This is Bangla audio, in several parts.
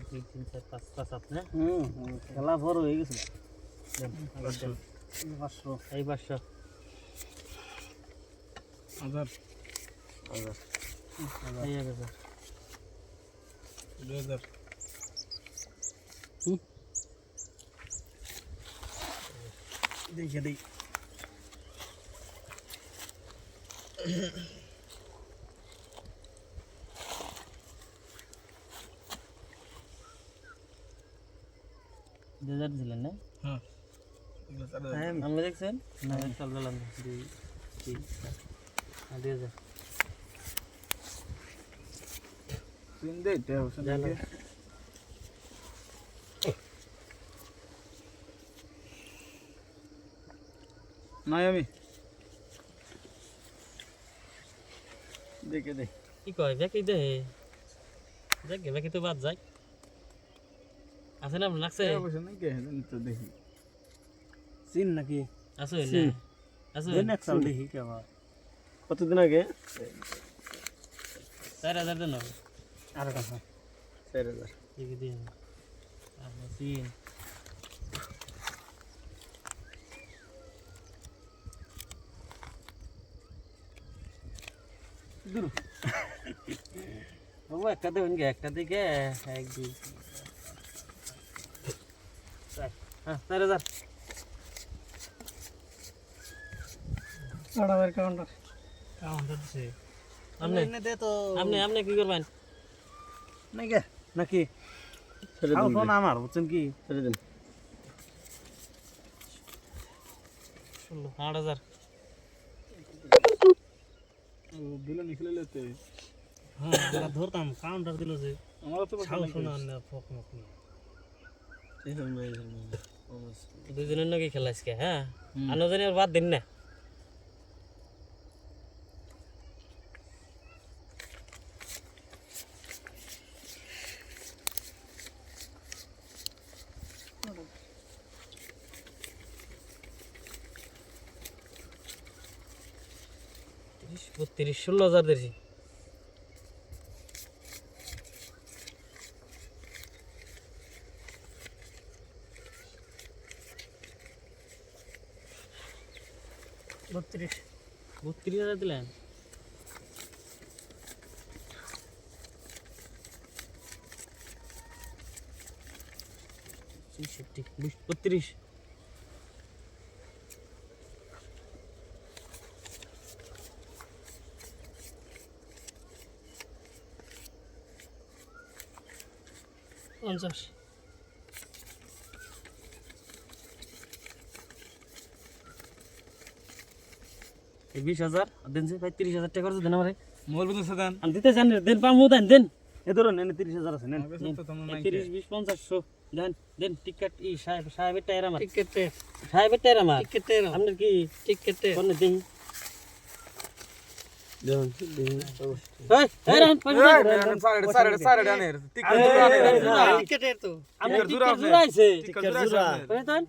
2 3 4 5 5 আপনি খেলা বড় হয়ে গেছে দেন আবার দেন 500 এই 500 হাজার এই 1000 2000 দেখে দেই দেজার দিলেন না হ্যাঁ আমরা দেখছেন না চল দিলাম 2 3 4 2000 তিন দে তে হোসেন জানো। নাই আমি দেখে দে কি কয় ব্যাকি দে দেখে ব্যাকি তো বাদ যায় আছে না লাগছে হোসেন নাই কে তো দেখি চিন নাকি আছে ছি। না আছে দেন এক সাল দেখি কে আবার কতদিন আগে 4000 দেন আর টাকা 4000 ঠিক দিন আপনি সিন দূর বাবু একটা দেবেন কি একটা দিকে 1 2 হ্যাঁ 4000 8000 কাউন্টার কাউন্টার দিছে আপনি এনে দে তো আপনি কি করবেন নাকি নাকি খাও ফোন আমার বুঝছেন কি ছেড়ে দেন 8000 ও দিল নিখলে লেতে হ্যাঁ আমরা ধরতাম কাউন্টার দিল যে আমার তো ছাও শোনা না ফক মক না এই নাই দুইজনের নাকি খেলা আজকে হ্যাঁ আনো জানি আর বাদ দিন না বত্রিশ 16,000 দিয়েছি বত্রিশ 32,000 দিলেন ছেষট্টি 32 50 এই 20,000 দেন যে ভাই 30,000 টাকা করে দেন আমারে মোবাইল বন্ধ সাদান আমি দিতে জানি দেন পামু দেন এ ধরুন এনে 30,000 আছে নেন আগে তো তোমরা নাই 30 20 50 দেন দেন টিকেট ই সাহেবের টায়ার আমার টিকেটে সাহেবের টায়ার আমার টিকেটে আপনার কি টিকেটে কোন দিন দেন এই এই রান সাড়ে ডানের টিকেটে তো আমি টিকেট জোড়া টিকেট আছে। জুড়াইছে টিকেট জোড়া বুঝছেন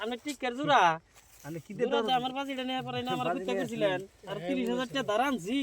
আমি টিকেট জুড়া আমি কি জুড়াতে আমার বাজিটা নিয়ে পড়াই না আমার কুত্তা করছিলেন আর 30,000 টাকা দাঁড়ানছি